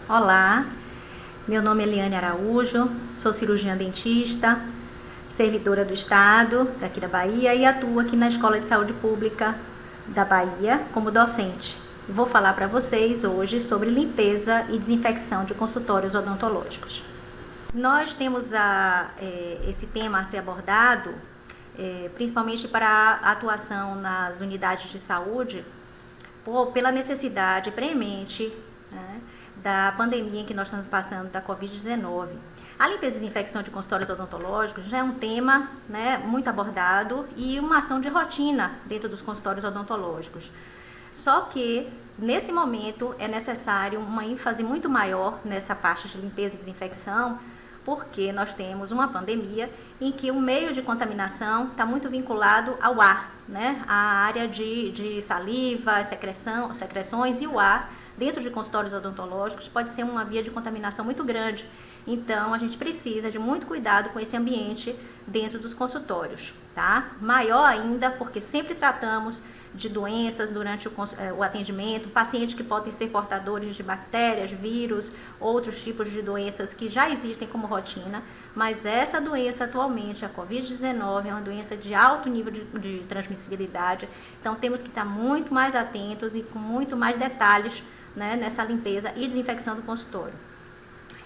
Olá, meu nome é Eliane Araújo, sou cirurgiã dentista, servidora do Estado, daqui da Bahia, e atuo aqui na Escola de Saúde Pública da Bahia como docente. Vou falar para vocês hoje sobre limpeza e desinfecção de consultórios odontológicos. Nós temos esse tema a ser abordado, principalmente para a atuação nas unidades de saúde, pela necessidade premente, né, da pandemia em que nós estamos passando, da Covid-19. A limpeza e desinfecção de consultórios odontológicos já é um tema, né, muito abordado e uma ação de rotina dentro dos consultórios odontológicos. Só que, nesse momento, é necessário uma ênfase muito maior nessa parte de limpeza e desinfecção, porque nós temos uma pandemia em que o meio de contaminação está muito vinculado ao ar, né? A área de saliva, secreções e o ar dentro de consultórios odontológicos pode ser uma via de contaminação muito grande. Então, a gente precisa de muito cuidado com esse ambiente dentro dos consultórios, tá? Maior ainda, porque sempre tratamos de doenças durante o atendimento, pacientes que podem ser portadores de bactérias, vírus, outros tipos de doenças que já existem como rotina, mas essa doença atualmente, a Covid-19, é uma doença de alto nível de transmissibilidade, então temos que estar muito mais atentos e com muito mais detalhes, né, nessa limpeza e desinfecção do consultório.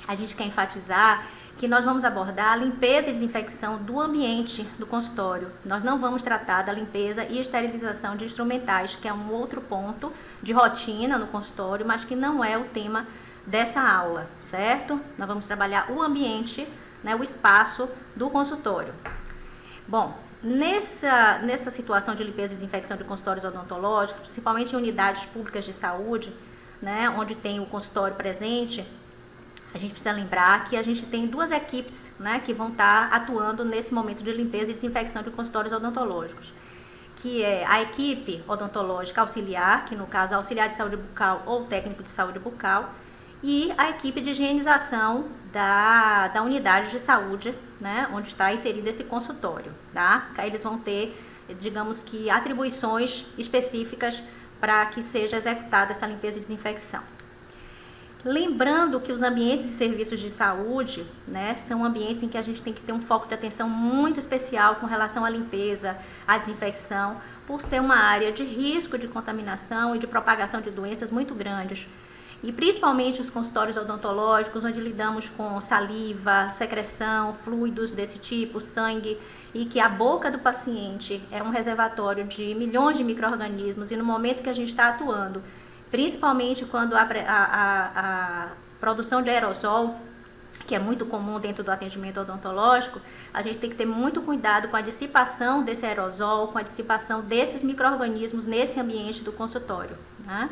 A gente quer enfatizar que nós vamos abordar a limpeza e desinfecção do ambiente do consultório. Nós não vamos tratar da limpeza e esterilização de instrumentais, que é um outro ponto de rotina no consultório, mas que não é o tema dessa aula, certo? Nós vamos trabalhar o ambiente, né, o espaço do consultório. Bom, nessa situação de limpeza e desinfecção de consultórios odontológicos, principalmente em unidades públicas de saúde, né, onde tem o consultório presente, a gente precisa lembrar que a gente tem duas equipes, né, que vão estar atuando nesse momento de limpeza e desinfecção de consultórios odontológicos, que é a equipe odontológica auxiliar, que no caso é auxiliar de saúde bucal ou técnico de saúde bucal, e a equipe de higienização da unidade de saúde, né, onde está inserido esse consultório, tá? Aí eles vão ter, digamos que, atribuições específicas para que seja executada essa limpeza e desinfecção. Lembrando que os ambientes e serviços de saúde, né, são ambientes em que a gente tem que ter um foco de atenção muito especial com relação à limpeza, à desinfecção, por ser uma área de risco de contaminação e de propagação de doenças muito grandes. E principalmente os consultórios odontológicos, onde lidamos com saliva, secreção, fluidos desse tipo, sangue, e que a boca do paciente é um reservatório de milhões de micro-organismos, e no momento que a gente está atuando, principalmente quando a produção de aerosol, que é muito comum dentro do atendimento odontológico, a gente tem que ter muito cuidado com a dissipação desse aerosol, com a dissipação desses micro-organismos nesse ambiente do consultório, né?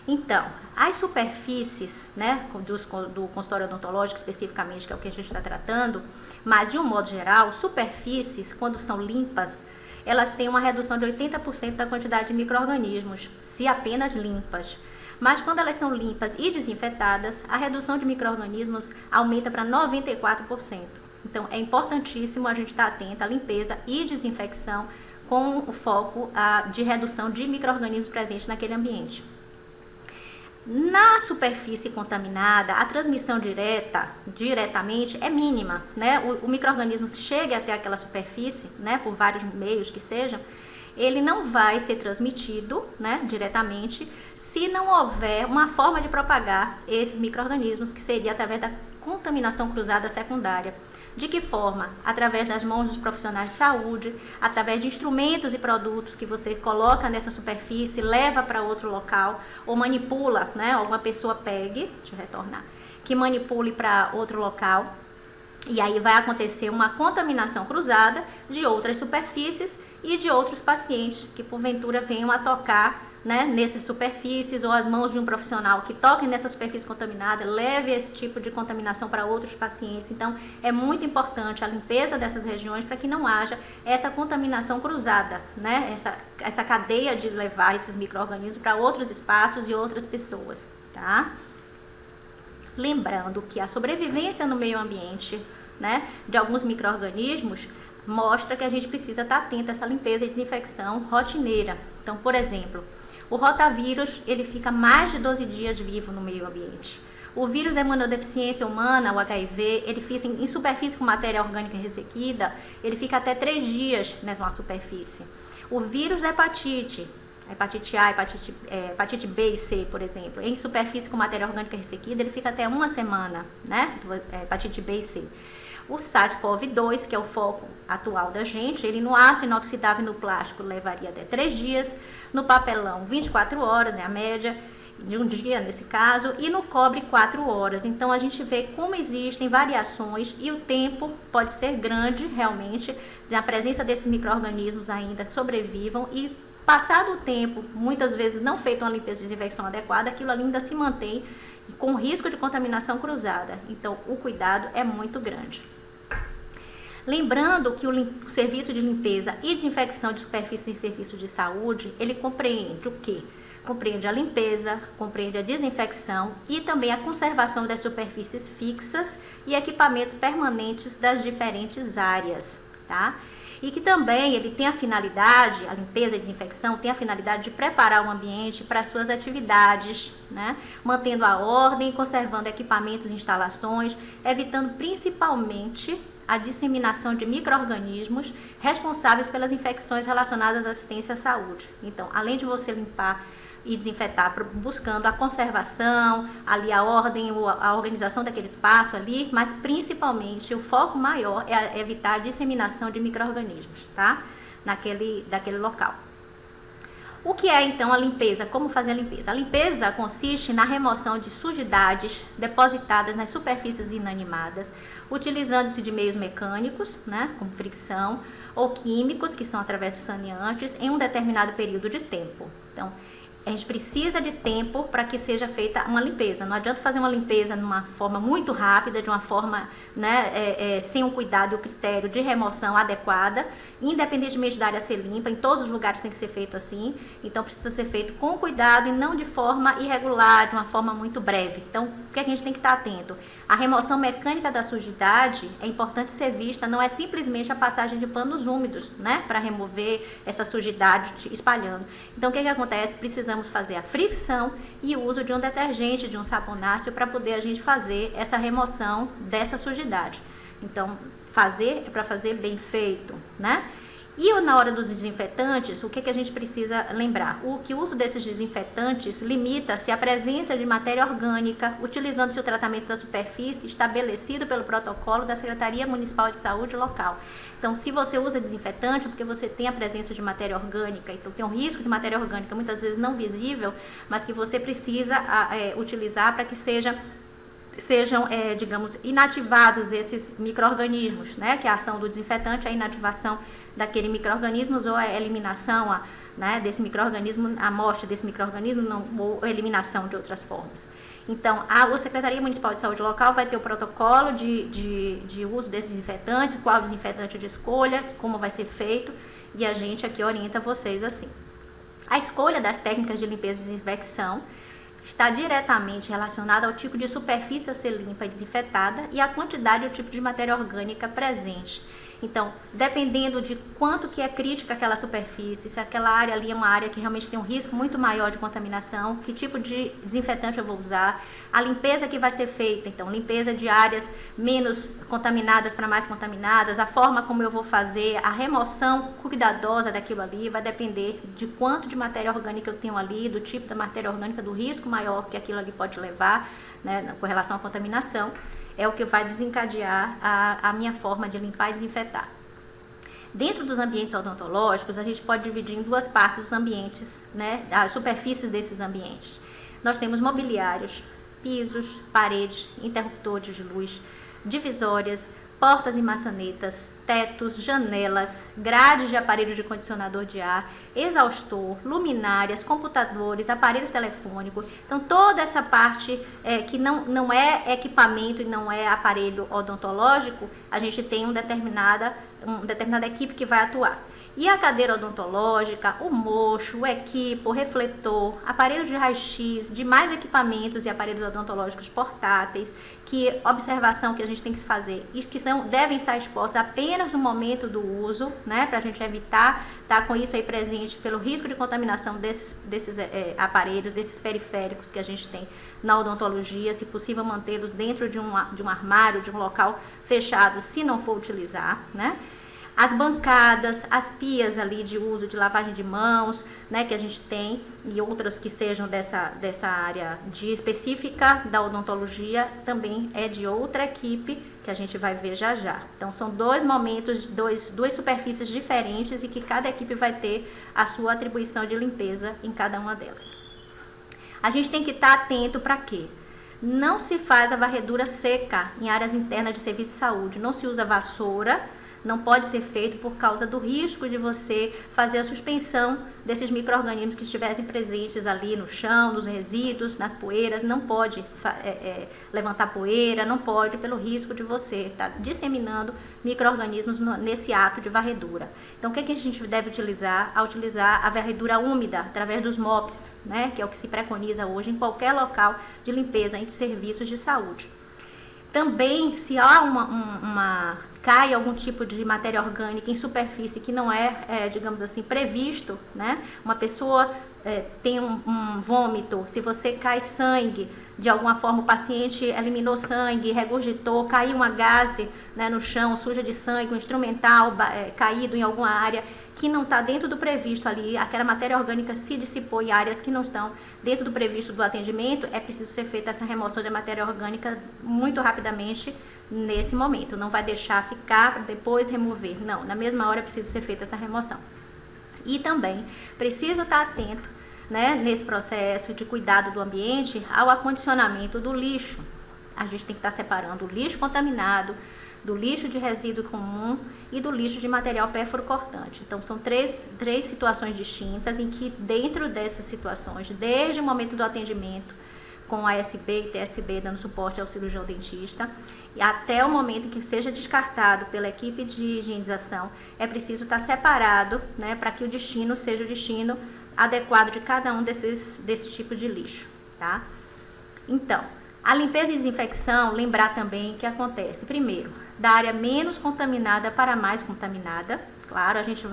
Então, as superfícies, né, do consultório odontológico especificamente, que é o que a gente está tratando, mas de um modo geral, superfícies, quando são limpas, elas têm uma redução de 80% da quantidade de micro-organismos, se apenas limpas. Mas quando elas são limpas e desinfetadas, a redução de micro-organismos aumenta para 94%. Então, é importantíssimo a gente estar atento à limpeza e desinfecção com o foco de redução de micro-organismos presentes naquele ambiente. Na superfície contaminada, a transmissão diretamente é mínima, né? O micro-organismo que chega até aquela superfície, né, por vários meios que sejam, ele não vai ser transmitido, né, diretamente, se não houver uma forma de propagar esses micro-organismos, que seria através da contaminação cruzada secundária. De que forma? Através das mãos dos profissionais de saúde, através de instrumentos e produtos que você coloca nessa superfície, leva para outro local, ou manipula, né? Alguma pessoa pegue, deixa eu retornar, que manipule para outro local, e aí vai acontecer uma contaminação cruzada de outras superfícies e de outros pacientes que porventura venham a tocar, né, nessas superfícies, ou as mãos de um profissional que toque nessa superfície contaminada, leve esse tipo de contaminação para outros pacientes. Então, é muito importante a limpeza dessas regiões para que não haja essa contaminação cruzada, né, essa cadeia de levar esses micro-organismos para outros espaços e outras pessoas, tá? Lembrando que a sobrevivência no meio ambiente, né, de alguns micro-organismos mostra que a gente precisa estar atento a essa limpeza e desinfecção rotineira. Então, por exemplo, o rotavírus, ele fica mais de 12 dias vivo no meio ambiente. O vírus da imunodeficiência humana, o HIV, ele fica em superfície com matéria orgânica ressequida, ele fica até 3 dias nessa superfície. O vírus da hepatite A, hepatite B e C, por exemplo, em superfície com matéria orgânica ressequida, ele fica até 1 semana, né? Hepatite B e C. O SARS-CoV-2, que é o foco atual da gente, ele no aço inoxidável e no plástico levaria até 3 dias, no papelão 24 horas, é a média de um dia nesse caso, e no cobre 4 horas. Então a gente vê como existem variações e o tempo pode ser grande realmente, na presença desses micro-organismos ainda que sobrevivam e passado o tempo, muitas vezes não feita uma limpeza e desinfecção adequada, aquilo ainda se mantém com risco de contaminação cruzada. Então o cuidado é muito grande. Lembrando que o serviço de limpeza e desinfecção de superfície em serviço de saúde, ele compreende o quê? Compreende a limpeza, compreende a desinfecção e também a conservação das superfícies fixas e equipamentos permanentes das diferentes áreas, tá? E que também ele tem a finalidade, a limpeza e desinfecção tem a finalidade de preparar o ambiente para as suas atividades, né? Mantendo a ordem, conservando equipamentos e instalações, evitando principalmente a disseminação de micro-organismos responsáveis pelas infecções relacionadas à assistência à saúde. Então, além de você limpar e desinfetar, buscando a conservação, ali a ordem, a organização daquele espaço ali, mas principalmente o foco maior é evitar a disseminação de micro-organismos, tá? Daquele local. O que é então a limpeza? Como fazer a limpeza? A limpeza consiste na remoção de sujidades depositadas nas superfícies inanimadas, utilizando-se de meios mecânicos, né, como fricção, ou químicos, que são através dos saneantes, em um determinado período de tempo. Então, a gente precisa de tempo para que seja feita uma limpeza. Não adianta fazer uma limpeza numa forma muito rápida, de uma forma, né, sem um cuidado e o critério de remoção adequada, independentemente da área ser limpa, em todos os lugares tem que ser feito assim. Então precisa ser feito com cuidado e não de forma irregular, de uma forma muito breve. Então o que a gente tem que estar atento? A remoção mecânica da sujidade é importante ser vista, não é simplesmente a passagem de panos úmidos, né, para remover essa sujidade espalhando. Então o que acontece? Precisamos fazer a fricção e o uso de um detergente, de um saponáceo, para poder a gente fazer essa remoção dessa sujidade. Então, é para fazer bem feito, né? E na hora dos desinfetantes, o que a gente precisa lembrar? O uso desses desinfetantes limita-se à presença de matéria orgânica, utilizando-se o tratamento da superfície estabelecido pelo protocolo da Secretaria Municipal de Saúde local. Então, se você usa desinfetante, é porque você tem a presença de matéria orgânica, então tem um risco de matéria orgânica muitas vezes não visível, mas que você precisa utilizar para que sejam, digamos, inativados esses micro-organismos, né? Que a ação do desinfetante é a inativação daquele micro-organismo ou a eliminação, né, desse micro-organismo, a morte desse micro-organismo ou a eliminação de outras formas. Então, a Secretaria Municipal de Saúde local vai ter o protocolo de uso desses desinfetantes, qual desinfetante de escolha, como vai ser feito, e a gente aqui orienta vocês assim. A escolha das técnicas de limpeza e desinfecção está diretamente relacionada ao tipo de superfície a ser limpa e desinfetada e à quantidade e o tipo de matéria orgânica presente. Então, dependendo de quanto que é crítica aquela superfície, se aquela área ali é uma área que realmente tem um risco muito maior de contaminação, que tipo de desinfetante eu vou usar, a limpeza que vai ser feita, então, limpeza de áreas menos contaminadas para mais contaminadas, a forma como eu vou fazer, a remoção cuidadosa daquilo ali vai depender de quanto de matéria orgânica eu tenho ali, do tipo da matéria orgânica, do risco maior que aquilo ali pode levar, né, com relação à contaminação. É o que vai desencadear a minha forma de limpar e desinfetar. Dentro dos ambientes odontológicos, a gente pode dividir em duas partes os ambientes, né, as superfícies desses ambientes. Nós temos mobiliários, pisos, paredes, interruptores de luz, divisórias, portas e maçanetas, tetos, janelas, grades de aparelhos de condicionador de ar, exaustor, luminárias, computadores, aparelho telefônico. Então, toda essa parte que não é equipamento e não é aparelho odontológico, a gente tem uma determinada equipe que vai atuar. E a cadeira odontológica, o mocho, o equipo, o refletor, aparelhos de raio-x, demais equipamentos e aparelhos odontológicos portáteis, que observação que a gente tem que fazer e que devem estar expostos apenas no momento do uso, né, para a gente evitar estar com isso aí presente pelo risco de contaminação desses aparelhos, desses periféricos que a gente tem na odontologia, se possível mantê-los dentro de um armário, de um local fechado, se não for utilizar, né? As bancadas, as pias ali de uso de lavagem de mãos, né, que a gente tem, e outras que sejam dessa área específica da odontologia, também é de outra equipe, que a gente vai ver já já. Então, são dois momentos, duas superfícies diferentes e que cada equipe vai ter a sua atribuição de limpeza em cada uma delas. A gente tem que estar atento para quê? Não se faz a varredura seca em áreas internas de serviço de saúde, não se usa vassoura, não pode ser feito por causa do risco de você fazer a suspensão desses micro-organismos que estivessem presentes ali no chão, nos resíduos, nas poeiras. Não pode levantar poeira, não pode, pelo risco de você estar disseminando micro-organismos nesse ato de varredura. Então, o que a gente deve utilizar? Utilizar a varredura úmida, através dos MOPs, né, que é o que se preconiza hoje em qualquer local de limpeza em serviços de saúde. Também, se há cai algum tipo de matéria orgânica em superfície que não digamos assim, previsto, né? Uma pessoa tem um vômito, se você cai sangue, de alguma forma o paciente eliminou sangue, regurgitou, caiu uma gaze, né, no chão, suja de sangue, um instrumental caído em alguma área que não está dentro do previsto ali, aquela matéria orgânica se dissipou em áreas que não estão dentro do previsto do atendimento, é preciso ser feita essa remoção de matéria orgânica muito rapidamente nesse momento. Não vai deixar ficar para depois remover, não, na mesma hora é preciso ser feita essa remoção. E também preciso estar atento, né, nesse processo de cuidado do ambiente ao acondicionamento do lixo. A gente tem que estar separando o lixo contaminado do lixo de resíduo comum e do lixo de material pérfuro-cortante. Então, são três situações distintas em que, dentro dessas situações, desde o momento do atendimento, com ASB e TSB dando suporte ao cirurgião dentista, e até o momento em que seja descartado pela equipe de higienização, é preciso estar separado, né, para que o destino seja o destino adequado de cada um desse tipo de lixo, tá? Então, a limpeza e desinfecção, lembrar também que acontece, primeiro, da área menos contaminada para a mais contaminada. Claro, a gente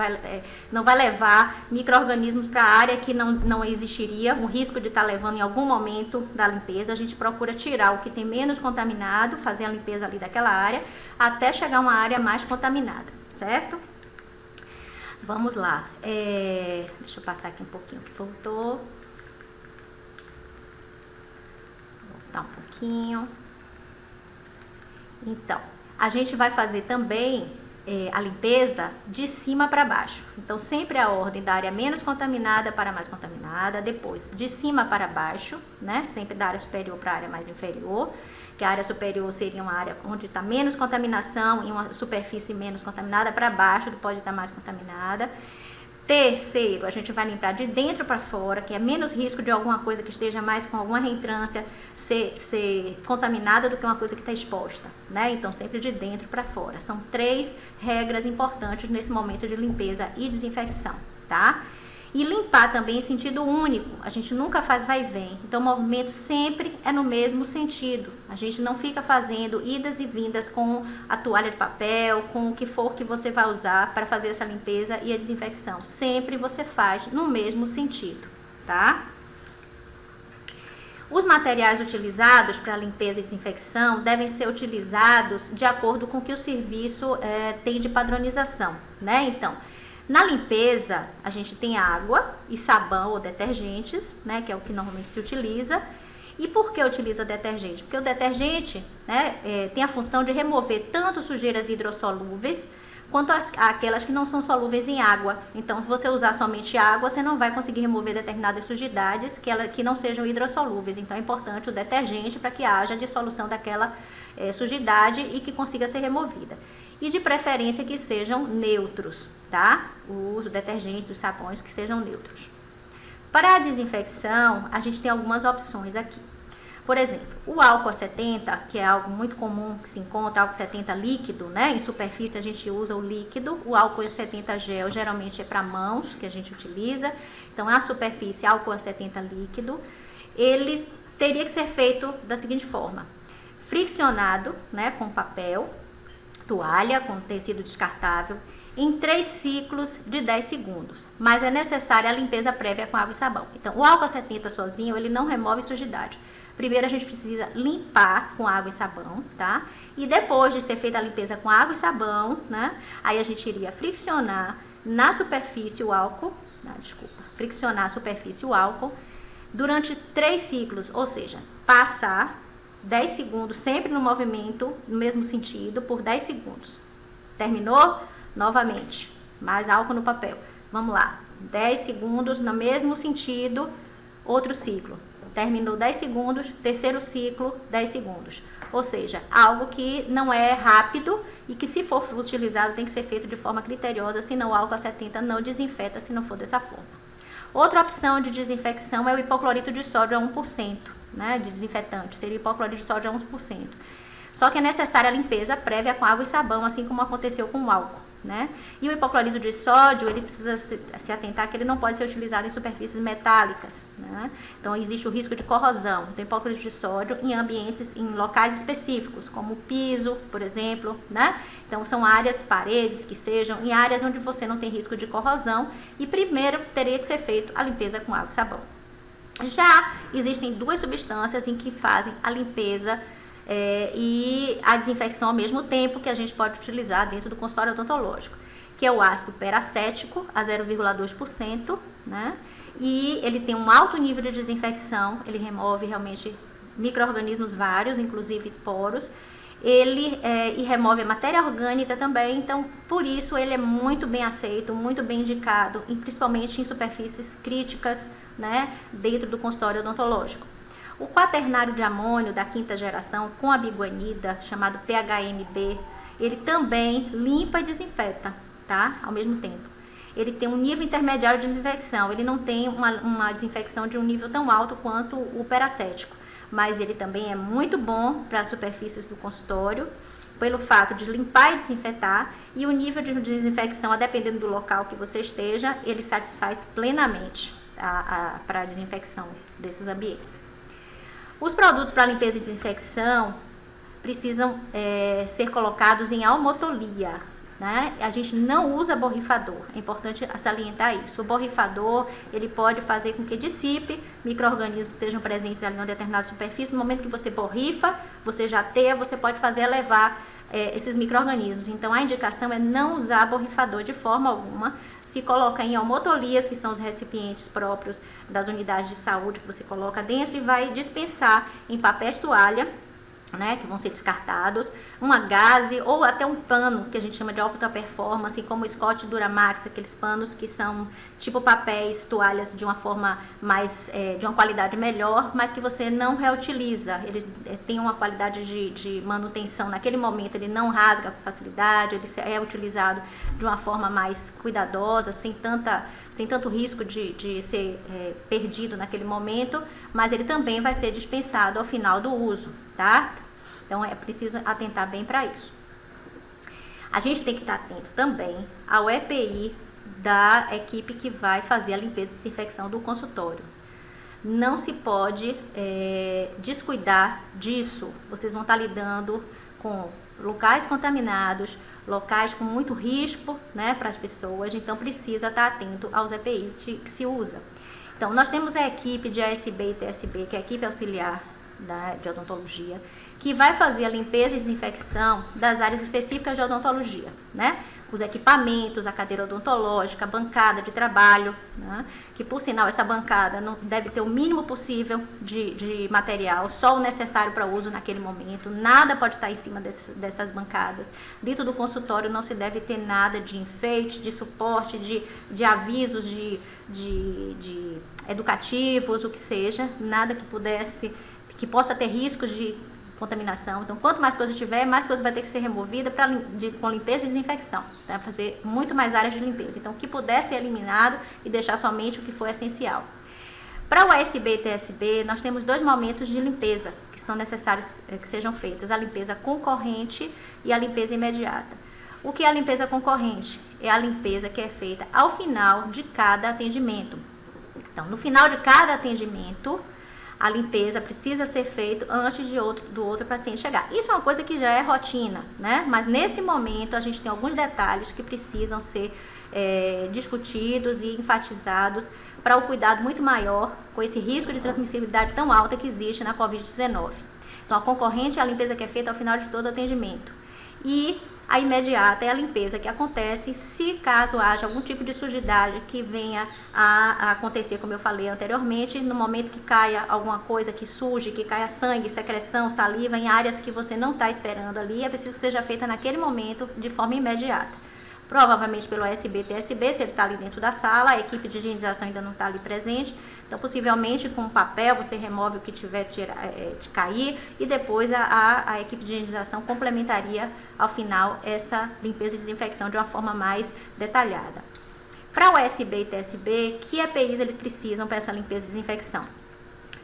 não vai levar micro-organismos para a área que não existiria, o risco de estar levando em algum momento da limpeza. A gente procura tirar o que tem menos contaminado, fazer a limpeza ali daquela área, até chegar a uma área mais contaminada, certo? Vamos lá. Deixa eu passar aqui um pouquinho que voltou. Voltar um pouquinho. Então, a gente vai fazer também a limpeza de cima para baixo. Então, sempre a ordem da área menos contaminada para a mais contaminada, depois de cima para baixo, né? Sempre da área superior para a área mais inferior, que a área superior seria uma área onde está menos contaminação e uma superfície menos contaminada, para baixo pode estar mais contaminada. Terceiro, a gente vai limpar de dentro para fora, que é menos risco de alguma coisa que esteja mais com alguma reentrância ser contaminada do que uma coisa que está exposta, né? Então, sempre de dentro para fora. São 3 regras importantes nesse momento de limpeza e desinfecção, tá? E limpar também em sentido único, a gente nunca faz vai e vem, então o movimento sempre é no mesmo sentido. A gente não fica fazendo idas e vindas com a toalha de papel, com o que for que você vai usar para fazer essa limpeza e a desinfecção. Sempre você faz no mesmo sentido, tá? Os materiais utilizados para limpeza e desinfecção devem ser utilizados de acordo com o que o serviço tem de padronização, né? Então, na limpeza, a gente tem água e sabão ou detergentes, né, que é o que normalmente se utiliza. E por que utiliza detergente? Porque o detergente, né, tem a função de remover tanto sujeiras hidrossolúveis quanto aquelas que não são solúveis em água. Então, se você usar somente água, você não vai conseguir remover determinadas sujidades que não sejam hidrossolúveis. Então, é importante o detergente para que haja dissolução daquela sujidade e que consiga ser removida. E de preferência que sejam neutros, tá? Os detergentes, os sabões que sejam neutros. Para a desinfecção, a gente tem algumas opções aqui. Por exemplo, o álcool 70, que é algo muito comum que se encontra, álcool 70 líquido, né? Em superfície a gente usa o líquido, o álcool 70 gel geralmente é para mãos que a gente utiliza. Então, a superfície álcool 70 líquido, ele teria que ser feito da seguinte forma: friccionado, né, com papel, toalha, com tecido descartável, em 3 ciclos de 10 segundos, mas é necessária a limpeza prévia com água e sabão. Então, o álcool 70 sozinho, ele não remove sujidade. Primeiro a gente precisa limpar com água e sabão, tá? E depois de ser feita a limpeza com água e sabão, né? Aí a gente iria friccionar na superfície o álcool, friccionar a superfície o álcool durante 3 ciclos, ou seja, passar 10 segundos sempre no movimento, no mesmo sentido, por 10 segundos. Terminou? Novamente, mais álcool no papel. Vamos lá, 10 segundos no mesmo sentido, outro ciclo. Terminou 10 segundos, terceiro ciclo, 10 segundos. Ou seja, algo que não é rápido e que, se for utilizado, tem que ser feito de forma criteriosa, senão o álcool 70 não desinfeta se não for dessa forma. Outra opção de desinfecção é o hipoclorito de sódio a 1%, né, de desinfetante, seria hipoclorito de sódio a 1%. Só que é necessária a limpeza prévia com água e sabão, assim como aconteceu com o álcool, né? E o hipoclorito de sódio, ele precisa se atentar que ele não pode ser utilizado em superfícies metálicas, né? Então, existe o risco de corrosão do hipoclorito de sódio em ambientes, em locais específicos, como o piso, por exemplo, né? Então, são áreas, paredes que sejam, em áreas onde você não tem risco de corrosão, e primeiro teria que ser feito a limpeza com água e sabão. Já existem 2 substâncias em que fazem a limpeza e a desinfecção ao mesmo tempo, que a gente pode utilizar dentro do consultório odontológico, que é o ácido peracético a 0,2%, né? E ele tem um alto nível de desinfecção, ele remove realmente micro-organismos vários, inclusive esporos, e remove a matéria orgânica também. Então, por isso ele é muito bem aceito, muito bem indicado, principalmente em superfícies críticas, né, dentro do consultório odontológico. O quaternário de amônio da 5ª geração com a biguanida, chamado PHMB, ele também limpa e desinfeta, tá? Ao mesmo tempo. Ele tem um nível intermediário de desinfecção, ele não tem uma desinfecção de um nível tão alto quanto o peracético, mas ele também é muito bom para as superfícies do consultório, pelo fato de limpar e desinfetar, e o nível de desinfecção, a dependendo do local que você esteja, ele satisfaz plenamente para a desinfecção desses ambientes. Os produtos para limpeza e desinfecção precisam ser colocados em almotolia, né? A gente não usa borrifador, é importante salientar isso. O borrifador, ele pode fazer com que dissipe micro-organismos que estejam presentes ali em uma determinada superfície. No momento que você borrifa, você jateia, você pode fazer elevar esses micro-organismos. Então, a indicação é não usar borrifador de forma alguma. Se coloca em almotolias, que são os recipientes próprios das unidades de saúde, que você coloca dentro e vai dispensar em papéis toalha, né, que vão ser descartados, uma gaze ou até um pano, que a gente chama de alta performance, como o Scott Duramax, aqueles panos que são tipo papéis, toalhas de uma forma mais, de uma qualidade melhor, mas que você não reutiliza. Eles têm uma qualidade de manutenção naquele momento, ele não rasga com facilidade, ele é utilizado de uma forma mais cuidadosa, sem tanto risco de ser perdido naquele momento, mas ele também vai ser dispensado ao final do uso, tá? Então, é preciso atentar bem para isso. A gente tem que estar atento também ao EPI da equipe que vai fazer a limpeza e desinfecção do consultório. Não se pode descuidar disso. Vocês vão estar lidando com locais contaminados, locais com muito risco, né, para as pessoas, então precisa estar atento aos EPIs que se usa. Então, nós temos a equipe de ASB e TSB, que é a equipe auxiliar de odontologia, que vai fazer a limpeza e desinfecção das áreas específicas de odontologia, né? Os equipamentos, a cadeira odontológica, a bancada de trabalho, né? Que, por sinal, essa bancada não deve ter o mínimo possível de material, só o necessário para uso naquele momento, nada pode estar em cima dessas bancadas. Dentro do consultório não se deve ter nada de enfeite, de suporte, de avisos, de educativos, o que seja, nada que possa ter riscos de contaminação. Então, quanto mais coisa tiver, mais coisa vai ter que ser removida com limpeza e desinfecção, tá? Fazer muito mais áreas de limpeza. Então, o que puder ser eliminado e deixar somente o que for essencial. Para o ASB e TSB, nós temos 2 momentos de limpeza que são necessários que sejam feitas, a limpeza concorrente e a limpeza imediata. O que é a limpeza concorrente? É a limpeza que é feita ao final de cada atendimento. Então, no final de cada atendimento, a limpeza precisa ser feita antes do outro paciente chegar. Isso é uma coisa que já é rotina, né? Mas nesse momento a gente tem alguns detalhes que precisam ser discutidos e enfatizados para o cuidado muito maior com esse risco de transmissibilidade tão alta que existe na Covid-19. Então, a concorrente é a limpeza que é feita ao final de todo o atendimento. E a imediata é a limpeza que acontece se caso haja algum tipo de sujidade que venha a acontecer, como eu falei anteriormente, no momento que caia alguma coisa que suje, que caia sangue, secreção, saliva em áreas que você não está esperando ali, é preciso que seja feita naquele momento de forma imediata. Provavelmente pelo ASB, TSB, se ele está ali dentro da sala, a equipe de higienização ainda não está ali presente, então possivelmente com papel você remove o que tiver de cair e depois a equipe de higienização complementaria ao final essa limpeza e desinfecção de uma forma mais detalhada. Para o ASB e TSB, que EPIs eles precisam para essa limpeza e desinfecção?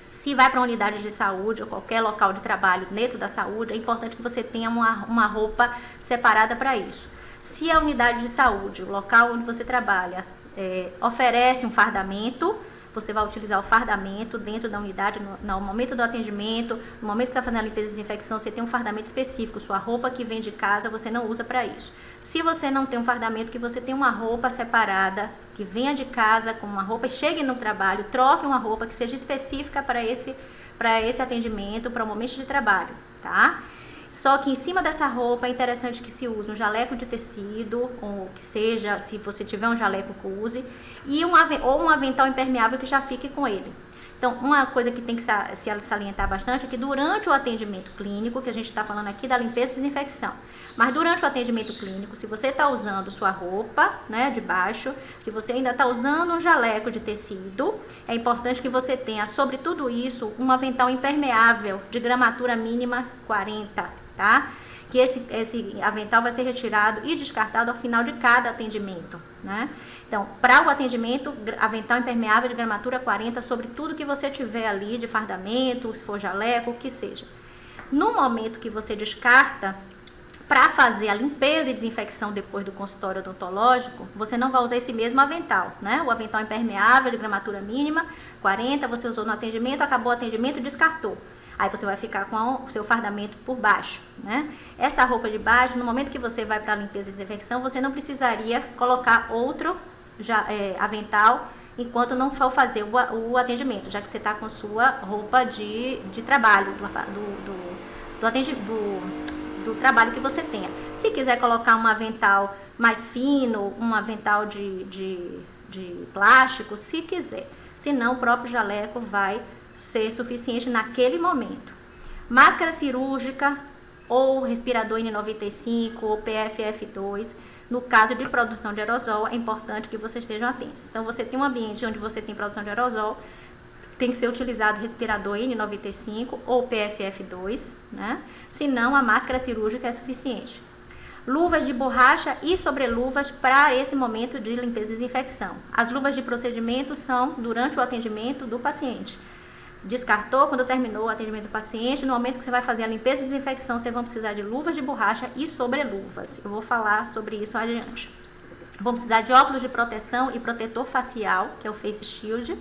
Se vai para uma unidade de saúde ou qualquer local de trabalho dentro da saúde, é importante que você tenha uma roupa separada para isso. Se a unidade de saúde, o local onde você trabalha, oferece um fardamento, você vai utilizar o fardamento dentro da unidade, no momento do atendimento, no momento que está fazendo a limpeza e desinfecção, você tem um fardamento específico, sua roupa que vem de casa, você não usa para isso. Se você não tem um fardamento, que você tem uma roupa separada, que venha de casa com uma roupa, chegue no trabalho, troque uma roupa que seja específica para esse atendimento, para o momento de trabalho, tá? Só que em cima dessa roupa é interessante que se use um jaleco de tecido, ou que seja, se você tiver um jaleco que use, e um avental impermeável que já fique com ele. Então, uma coisa que tem que se salientar bastante é que durante o atendimento clínico, que a gente está falando aqui da limpeza e desinfecção, mas durante o atendimento clínico, se você está usando sua roupa, né, de baixo, se você ainda está usando um jaleco de tecido, é importante que você tenha, sobre tudo isso, um avental impermeável de gramatura mínima 40, tá? Que esse avental vai ser retirado e descartado ao final de cada atendimento, né? Então, para o atendimento, avental impermeável de gramatura 40 sobre tudo que você tiver ali de fardamento, se for jaleco, o que seja. No momento que você descarta, para fazer a limpeza e desinfecção depois do consultório odontológico, você não vai usar esse mesmo avental, né? O avental impermeável de gramatura mínima 40, você usou no atendimento, acabou o atendimento, descartou. Aí você vai ficar com o seu fardamento por baixo, né? Essa roupa de baixo, no momento que você vai para a limpeza e desinfecção, você não precisaria colocar outro avental enquanto não for fazer o atendimento, já que você está com sua roupa de trabalho, do trabalho que você tenha. Se quiser colocar um avental mais fino, um avental de plástico, se quiser. Se não, o próprio jaleco vai ser suficiente naquele momento. Máscara cirúrgica ou respirador N95 ou PFF2, no caso de produção de aerosol, é importante que vocês estejam atentos. Então, você tem um ambiente onde você tem produção de aerosol, tem que ser utilizado respirador N95 ou PFF2, né? Senão, a máscara cirúrgica é suficiente. Luvas de borracha e sobreluvas para esse momento de limpeza e desinfecção. As luvas de procedimento são durante o atendimento do paciente. Descartou, quando terminou o atendimento do paciente, no momento que você vai fazer a limpeza e desinfecção, você vai precisar de luvas de borracha e sobreluvas. Eu vou falar sobre isso adiante. Vão precisar de óculos de proteção e protetor facial, que é o Face Shield,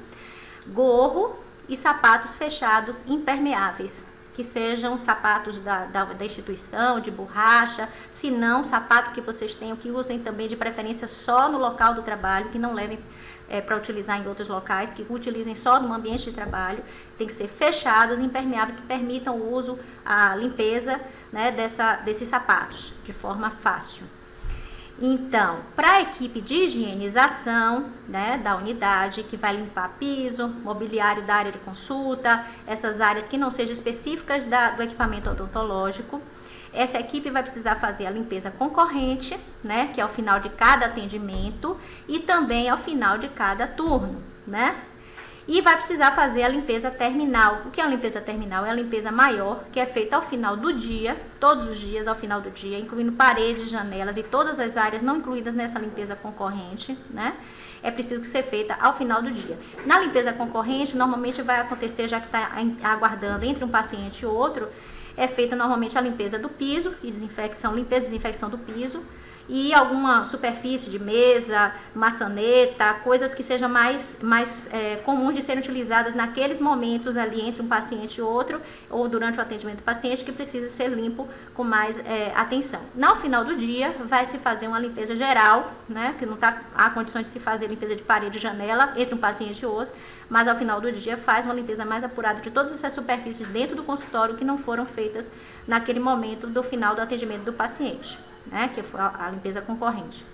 gorro e sapatos fechados impermeáveis, que sejam sapatos da instituição, de borracha, se não, sapatos que vocês tenham, que usem também de preferência só no local do trabalho, que não levem para utilizar em outros locais, que utilizem só no ambiente de trabalho, tem que ser fechados, impermeáveis, que permitam o uso, a limpeza, né, desses sapatos, de forma fácil. Então, para a equipe de higienização, né, da unidade, que vai limpar piso, mobiliário da área de consulta, essas áreas que não sejam específicas do equipamento odontológico, essa equipe vai precisar fazer a limpeza concorrente, né, que é ao final de cada atendimento e também ao final de cada turno, né? E vai precisar fazer a limpeza terminal. O que é a limpeza terminal? É a limpeza maior, que é feita ao final do dia, todos os dias ao final do dia, incluindo paredes, janelas e todas as áreas não incluídas nessa limpeza concorrente, né? É preciso ser feita ao final do dia. Na limpeza concorrente, normalmente vai acontecer, já que está aguardando entre um paciente e outro, é feita normalmente a limpeza do piso e desinfecção, limpeza e desinfecção do piso, e alguma superfície de mesa, maçaneta, coisas que sejam mais comuns de serem utilizadas naqueles momentos ali entre um paciente e outro, ou durante o atendimento do paciente, que precisa ser limpo com mais atenção. No final do dia, vai se fazer uma limpeza geral, né, que não há condições de se fazer limpeza de parede e janela entre um paciente e outro, mas ao final do dia faz uma limpeza mais apurada de todas essas superfícies dentro do consultório que não foram feitas naquele momento do final do atendimento do paciente, né, que foi a limpeza concorrente.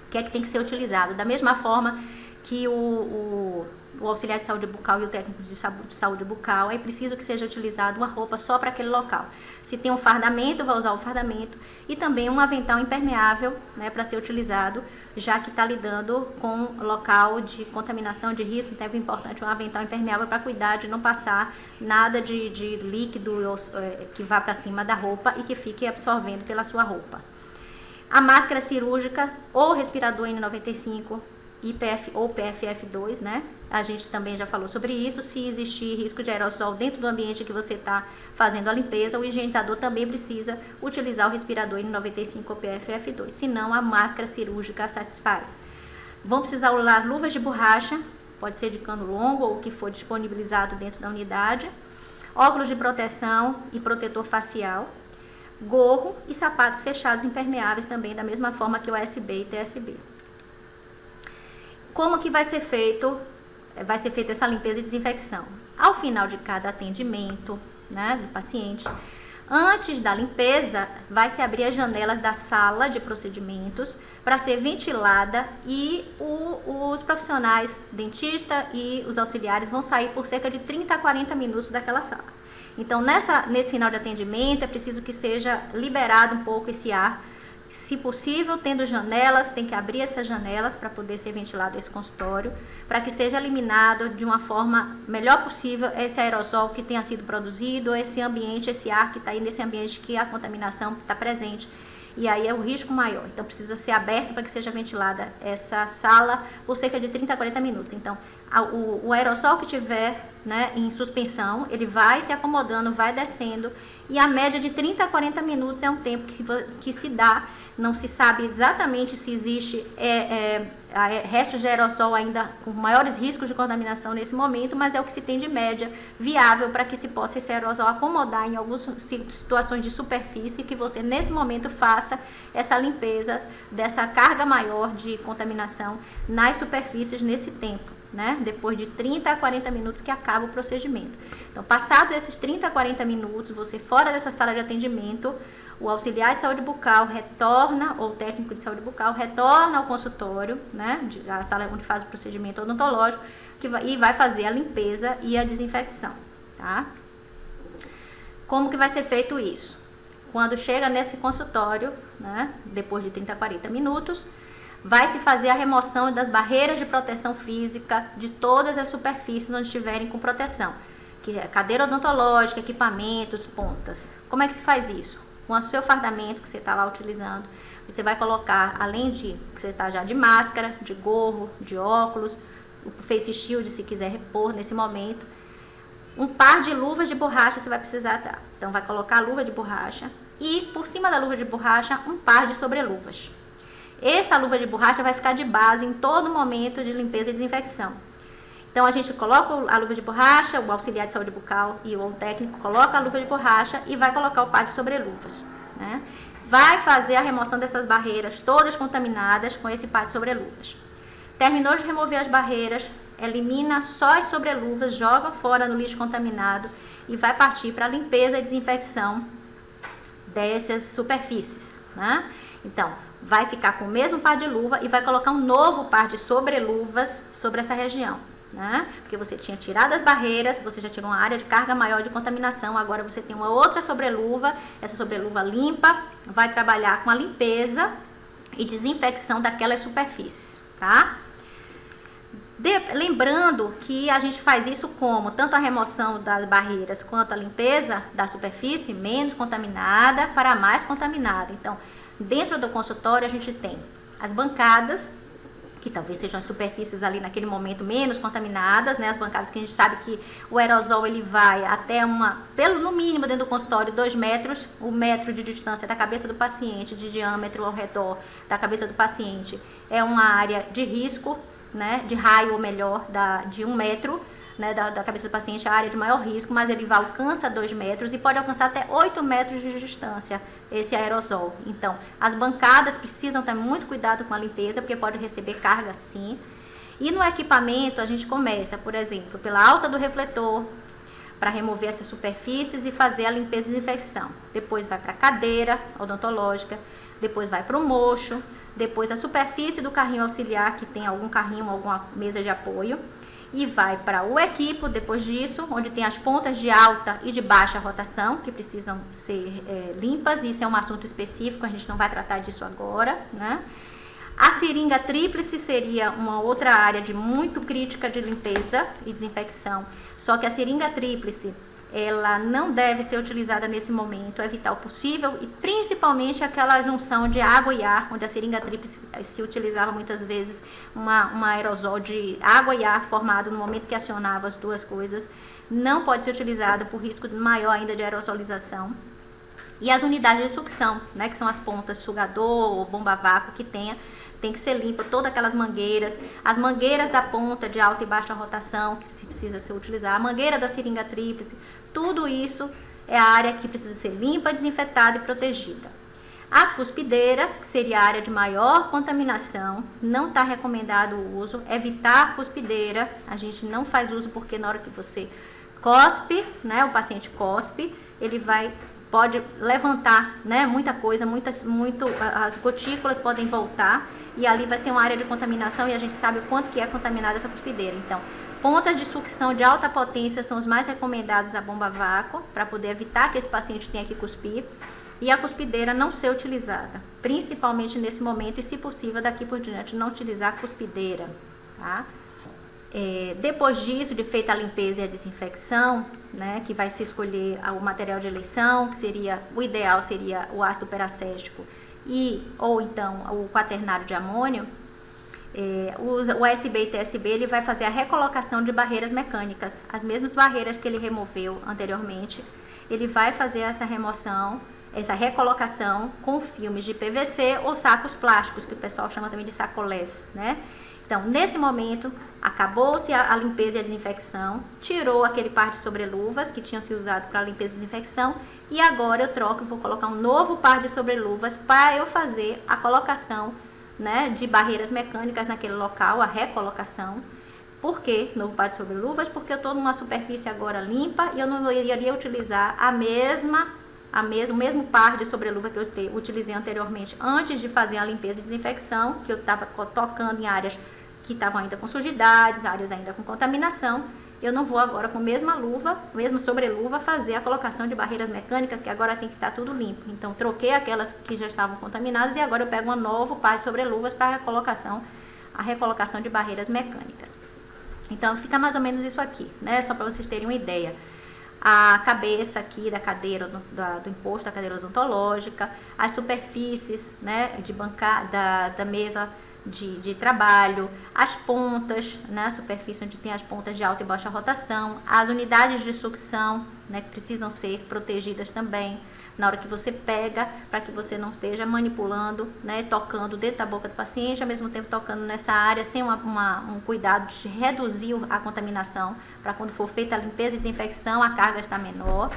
O que é que tem que ser utilizado? Da mesma forma que o auxiliar de saúde bucal e o técnico de saúde bucal, é preciso que seja utilizado uma roupa só para aquele local. Se tem um fardamento, vai usar o fardamento, e também um avental impermeável, né, para ser utilizado, já que está lidando com local de contaminação de risco. Então é importante um avental impermeável para cuidar de não passar nada de líquido que vá para cima da roupa e que fique absorvendo pela sua roupa. A máscara cirúrgica ou respirador N95 ou PFF2, né? A gente também já falou sobre isso. Se existir risco de aerossol dentro do ambiente que você está fazendo a limpeza, o higienizador também precisa utilizar o respirador N95 ou PFF2, senão a máscara cirúrgica satisfaz. Vão precisar usar luvas de borracha, pode ser de cano longo ou o que for disponibilizado dentro da unidade, óculos de proteção e protetor facial, gorro e sapatos fechados impermeáveis também, da mesma forma que o USB e TSB. Como que vai ser feita essa limpeza e desinfecção? Ao final de cada atendimento, né, do paciente, antes da limpeza, vai se abrir as janelas da sala de procedimentos para ser ventilada, e os profissionais, dentista e os auxiliares, vão sair por cerca de 30 a 40 minutos daquela sala. Então, nesse final de atendimento, é preciso que seja liberado um pouco esse ar. Se possível, tendo janelas, tem que abrir essas janelas para poder ser ventilado esse consultório, para que seja eliminado de uma forma melhor possível esse aerossol que tenha sido produzido, esse ambiente, esse ar que está aí nesse ambiente que a contaminação está presente. E aí é o risco maior. Então, precisa ser aberto para que seja ventilada essa sala por cerca de 30 a 40 minutos. Então, o aerossol que tiver, né, em suspensão, ele vai se acomodando, vai descendo, e a média de 30 a 40 minutos é um tempo que se dá. Não se sabe exatamente se existe restos de aerossol ainda com maiores riscos de contaminação nesse momento, mas é o que se tem de média viável para que se possa esse aerosol acomodar em algumas situações de superfície, que você nesse momento faça essa limpeza dessa carga maior de contaminação nas superfícies nesse tempo, né? Depois de 30 a 40 minutos que acaba o procedimento. Então, passados esses 30 a 40 minutos, você fora dessa sala de atendimento, o auxiliar de saúde bucal retorna, ou o técnico de saúde bucal retorna ao consultório, né, a sala onde faz o procedimento odontológico, e vai fazer a limpeza e a desinfecção, tá? Como que vai ser feito isso? Quando chega nesse consultório, né, depois de 30 a 40 minutos, vai se fazer a remoção das barreiras de proteção física de todas as superfícies onde estiverem com proteção, que é cadeira odontológica, equipamentos, pontas. Como é que se faz isso? Com o seu fardamento que você está lá utilizando, você vai colocar, além de que você está já de máscara, de gorro, de óculos, o face shield se quiser repor nesse momento, um par de luvas de borracha você vai precisar dar. Então vai colocar a luva de borracha e por cima da luva de borracha um par de sobreluvas. Essa luva de borracha vai ficar de base em todo momento de limpeza e desinfecção. Então, a gente coloca a luva de borracha, o auxiliar de saúde bucal e o técnico coloca a luva de borracha e vai colocar o par de sobreluvas, né? Vai fazer a remoção dessas barreiras todas contaminadas com esse par de sobreluvas. Terminou de remover as barreiras, elimina só as sobreluvas, joga fora no lixo contaminado e vai partir para a limpeza e desinfecção dessas superfícies, né? Então, vai ficar com o mesmo par de luva e vai colocar um novo par de sobreluvas sobre essa região, né? Porque você tinha tirado as barreiras, você já tirou uma área de carga maior de contaminação, agora você tem uma outra sobreluva, essa sobreluva limpa, vai trabalhar com a limpeza e desinfecção daquelas superfícies, tá? Lembrando que a gente faz isso como tanto a remoção das barreiras quanto a limpeza da superfície menos contaminada para mais contaminada. Então, dentro do consultório a gente tem as bancadas, que talvez sejam as superfícies ali naquele momento menos contaminadas, né? As bancadas que a gente sabe que o aerosol ele vai até no mínimo dentro do consultório 2 metros, 1 metro de distância da cabeça do paciente, de diâmetro ao redor da cabeça do paciente, é uma área de risco, né? De raio, ou melhor, de 1 metro, né? Da cabeça do paciente, a área de maior risco, mas ele alcança 2 metros e pode alcançar até 8 metros de distância, esse aerosol. Então, as bancadas precisam ter muito cuidado com a limpeza, porque pode receber carga sim. E no equipamento, a gente começa, por exemplo, pela alça do refletor, para remover essas superfícies e fazer a limpeza e desinfecção. Depois vai para a cadeira odontológica, depois vai para o mocho, depois a superfície do carrinho auxiliar, que tem algum carrinho, alguma mesa de apoio, e vai para o equipo, depois disso, onde tem as pontas de alta e de baixa rotação, que precisam ser limpas. Isso é um assunto específico, a gente não vai tratar disso agora, né? A seringa tríplice seria uma outra área de muito crítica de limpeza e desinfecção, só que a seringa tríplice, ela não deve ser utilizada nesse momento, evitar o possível, e principalmente aquela junção de água e ar, onde a seringa tríplice se utilizava muitas vezes uma aerosol de água e ar formado no momento que acionava as duas coisas, não pode ser utilizado por risco maior ainda de aerosolização. E as unidades de sucção, né, que são as pontas sugador ou bomba a vácuo que tem que ser limpa, todas aquelas mangueiras, as mangueiras da ponta de alta e baixa rotação, que precisa ser utilizada, a mangueira da seringa tríplice, tudo isso é a área que precisa ser limpa, desinfetada e protegida. A cuspideira, que seria a área de maior contaminação, não está recomendado o uso, evitar a cuspideira, a gente não faz uso porque na hora que você cospe, né, o paciente cospe, ele pode levantar, né, muita coisa, as gotículas podem voltar e ali vai ser uma área de contaminação e a gente sabe o quanto que é contaminada essa cuspideira. Então, pontas de sucção de alta potência são os mais recomendados a bomba a vácuo, para poder evitar que esse paciente tenha que cuspir, e a cuspideira não ser utilizada, principalmente nesse momento, e se possível daqui por diante não utilizar a cuspideira, tá? Depois disso, de feita a limpeza e a desinfecção, né, que vai se escolher o material de eleição, que seria, o ideal seria o ácido peracético ou então o quaternário de amônio. O ASB e TSB ele vai fazer a recolocação de barreiras mecânicas, as mesmas barreiras que ele removeu anteriormente, ele vai fazer essa remoção, essa recolocação com filmes de PVC ou sacos plásticos, que o pessoal chama também de sacolés, né? Então, nesse momento, acabou-se a limpeza e a desinfecção, tirou aquele par de sobreluvas que tinham sido usados para limpeza e desinfecção, e agora eu troco e vou colocar um novo par de sobreluvas para eu fazer a colocação, né, de barreiras mecânicas naquele local, a recolocação. Por que novo par de sobreluvas? Porque eu estou numa superfície agora limpa e eu não iria utilizar o mesmo par de sobreluva que eu utilizei anteriormente antes de fazer a limpeza e desinfecção, que eu estava tocando em áreas que estavam ainda com sujidades, áreas ainda com contaminação. Eu não vou agora com a mesma sobreluva, fazer a colocação de barreiras mecânicas, que agora tem que estar tudo limpo. Então, troquei aquelas que já estavam contaminadas e agora eu pego um novo par de sobreluvas para a recolocação de barreiras mecânicas. Então, fica mais ou menos isso aqui, né? Só para vocês terem uma ideia. A cabeça aqui da cadeira do imposto da cadeira odontológica, as superfícies, né, de bancada da mesa de trabalho, as pontas, né, a superfície onde tem as pontas de alta e baixa rotação, as unidades de sucção, né, que precisam ser protegidas também na hora que você pega, para que você não esteja manipulando, né, tocando dentro da boca do paciente, ao mesmo tempo tocando nessa área, sem um cuidado de reduzir a contaminação, para quando for feita a limpeza e desinfecção, a carga está menor.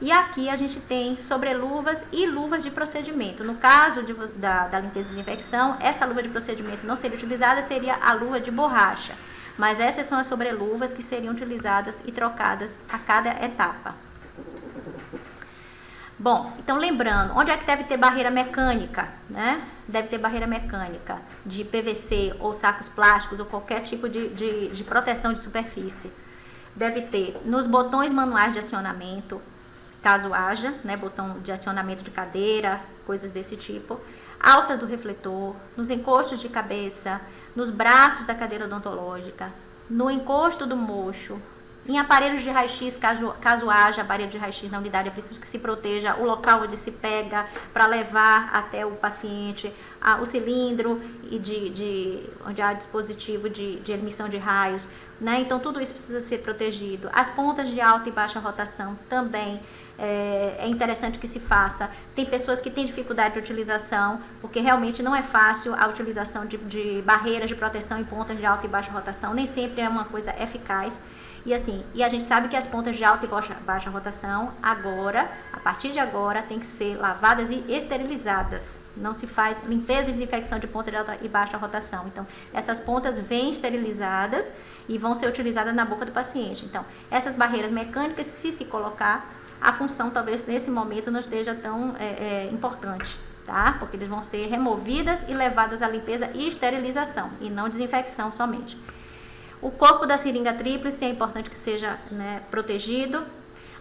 E aqui a gente tem sobreluvas e luvas de procedimento. No caso da limpeza e desinfecção, essa luva de procedimento não seria utilizada, seria a luva de borracha. Mas essas são as sobreluvas que seriam utilizadas e trocadas a cada etapa. Bom, então lembrando, onde é que deve ter barreira mecânica, né? Deve ter barreira mecânica de PVC ou sacos plásticos ou qualquer tipo de proteção de superfície. Deve ter nos botões manuais de acionamento, caso haja, né, botão de acionamento de cadeira, coisas desse tipo, alças do refletor, nos encostos de cabeça, nos braços da cadeira odontológica, no encosto do mocho, em aparelhos de raio-x, caso haja aparelho de raio-x na unidade, é preciso que se proteja o local onde se pega para levar até o paciente, o cilindro e onde há dispositivo de emissão de raios, né? Então tudo isso precisa ser protegido. As pontas de alta e baixa rotação também é interessante que se faça. Tem pessoas que têm dificuldade de utilização, porque realmente não é fácil a utilização de barreiras de proteção em pontas de alta e baixa rotação, nem sempre é uma coisa eficaz. E a gente sabe que as pontas de alta e baixa rotação, agora, a partir de agora, tem que ser lavadas e esterilizadas. Não se faz limpeza e desinfecção de ponta de alta e baixa rotação. Então, essas pontas vêm esterilizadas e vão ser utilizadas na boca do paciente. Então, essas barreiras mecânicas, se colocar, a função talvez nesse momento não esteja tão importante, tá? Porque eles vão ser removidas e levadas à limpeza e esterilização, e não desinfecção somente. O corpo da seringa tríplice é importante que seja, né, protegido.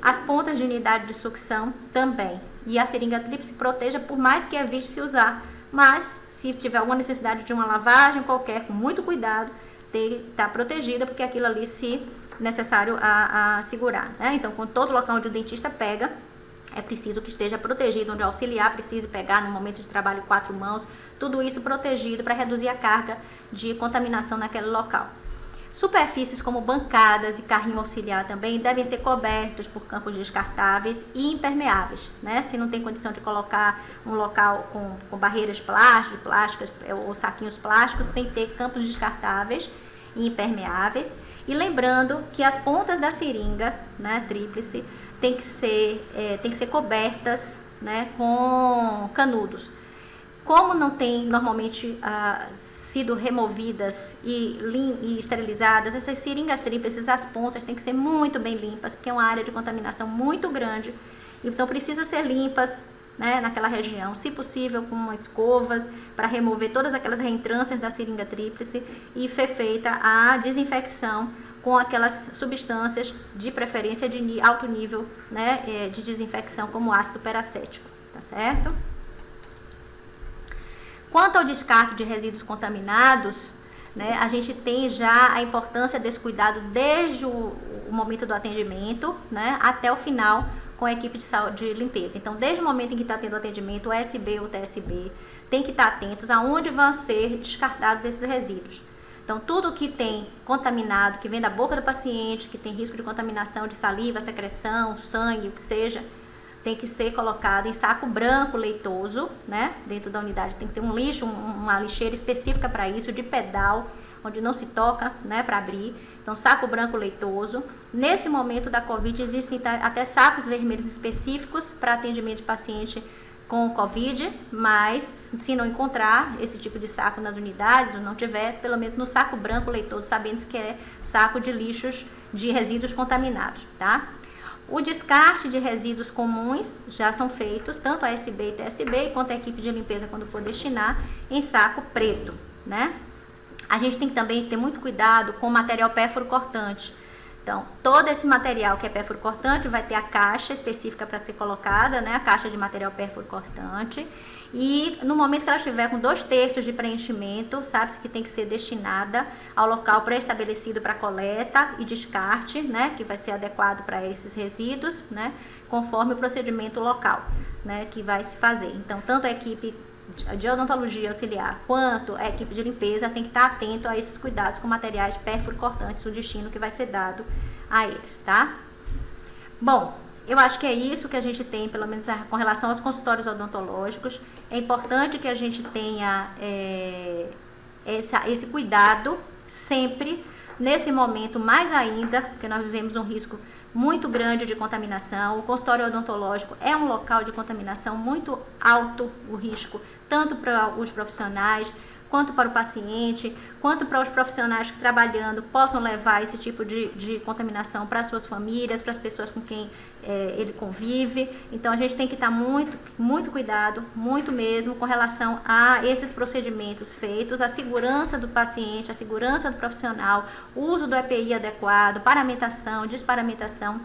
As pontas de unidade de sucção também. E a seringa tríplice proteja por mais que evite se usar. Mas, se tiver alguma necessidade de uma lavagem qualquer, com muito cuidado, tem que estar protegida, porque aquilo ali se necessário a segurar, né? Então, com todo local onde o dentista pega, é preciso que esteja protegido, onde o auxiliar precise pegar no momento de trabalho 4 mãos, tudo isso protegido para reduzir a carga de contaminação naquele local. Superfícies como bancadas e carrinho auxiliar também devem ser cobertos por campos descartáveis e impermeáveis, né? Se não tem condição de colocar um local com barreiras plásticas ou saquinhos plásticos, tem que ter campos descartáveis e impermeáveis. E lembrando que as pontas da seringa, né, tríplice, tem que ser cobertas, né, com canudos. Como não tem normalmente sido removidas e esterilizadas, essas seringas tríplices, as pontas têm que ser muito bem limpas, porque é uma área de contaminação muito grande. Então precisa ser limpas, né, naquela região, se possível com escovas, para remover todas aquelas reentrâncias da seringa tríplice e ser feita a desinfecção com aquelas substâncias de preferência de alto nível, né, de desinfecção, como ácido peracético, tá certo? Quanto ao descarte de resíduos contaminados, né, a gente tem já a importância desse cuidado desde o momento do atendimento, né, até o final com a equipe de saúde de limpeza. Então, desde o momento em que está tendo atendimento, o SB ou TSB, tem que estar atentos aonde vão ser descartados esses resíduos. Então, tudo que tem contaminado, que vem da boca do paciente, que tem risco de contaminação de saliva, secreção, sangue, o que seja, tem que ser colocado em saco branco leitoso, né? Dentro da unidade tem que ter um lixo, uma lixeira específica para isso, de pedal, onde não se toca, né, para abrir. Então, saco branco leitoso. Nesse momento da Covid, existem até sacos vermelhos específicos para atendimento de paciente com Covid, mas se não encontrar esse tipo de saco nas unidades, ou não tiver, pelo menos no saco branco leitoso, sabendo que é saco de lixos, de resíduos contaminados, tá? O descarte de resíduos comuns já são feitos, tanto a SB e TSB, quanto a equipe de limpeza, quando for destinar, em saco preto, né? A gente tem que também ter muito cuidado com o material pérfuro cortante. Então, todo esse material que é pérfuro cortante vai ter a caixa específica para ser colocada, né? A caixa de material pérfuro cortante. E no momento que ela estiver com 2/3 de preenchimento, sabe-se que tem que ser destinada ao local pré-estabelecido para coleta e descarte, né? Que vai ser adequado para esses resíduos, né? Conforme o procedimento local, né? Que vai se fazer. Então, tanto a equipe de odontologia auxiliar quanto a equipe de limpeza tem que estar atento a esses cuidados com materiais pérfuro cortantes, o destino que vai ser dado a eles, tá? Bom, eu acho que é isso que a gente tem, pelo menos com relação aos consultórios odontológicos. É importante que a gente tenha esse cuidado sempre, nesse momento mais ainda, porque nós vivemos um risco muito grande de contaminação. O consultório odontológico é um local de contaminação muito alto, o risco, tanto para os profissionais, quanto para o paciente, quanto para os profissionais que trabalhando possam levar esse tipo de contaminação para as suas famílias, para as pessoas com quem ele convive. Então, a gente tem que estar muito cuidado, muito mesmo, com relação a esses procedimentos feitos, a segurança do paciente, a segurança do profissional, o uso do EPI adequado, paramentação, desparamentação.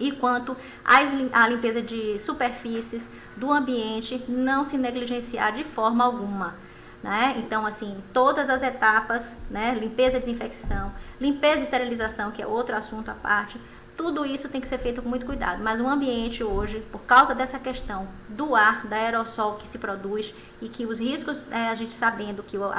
E quanto à limpeza de superfícies, do ambiente, não se negligenciar de forma alguma, né? Então, assim, todas as etapas, né? Limpeza e desinfecção, limpeza e esterilização, que é outro assunto à parte, tudo isso tem que ser feito com muito cuidado. Mas o ambiente hoje, por causa dessa questão do ar, da aerossol que se produz e que os riscos, a gente sabendo que o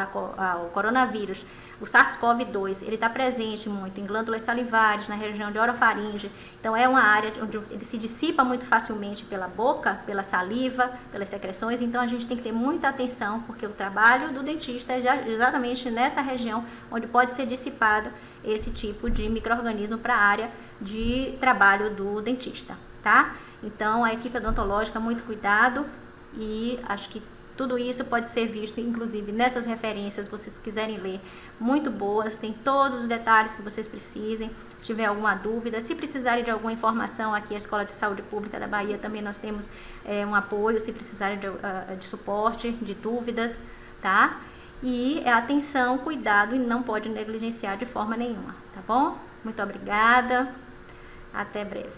coronavírus, o SARS-CoV-2, ele está presente muito em glândulas salivares, na região de orofaringe. Então, é uma área onde ele se dissipa muito facilmente pela boca, pela saliva, pelas secreções. Então, a gente tem que ter muita atenção, porque o trabalho do dentista é exatamente nessa região onde pode ser dissipado esse tipo de micro-organismo para a área de trabalho do dentista, tá? Então, a equipe odontológica, muito cuidado, e acho que tudo isso pode ser visto, inclusive, nessas referências, se vocês quiserem ler, muito boas, tem todos os detalhes que vocês precisem. Se tiver alguma dúvida, se precisarem de alguma informação, aqui a Escola de Saúde Pública da Bahia também nós temos um apoio, se precisarem de suporte, de dúvidas, tá? E atenção, cuidado, e não pode negligenciar de forma nenhuma, tá bom? Muito obrigada, até breve.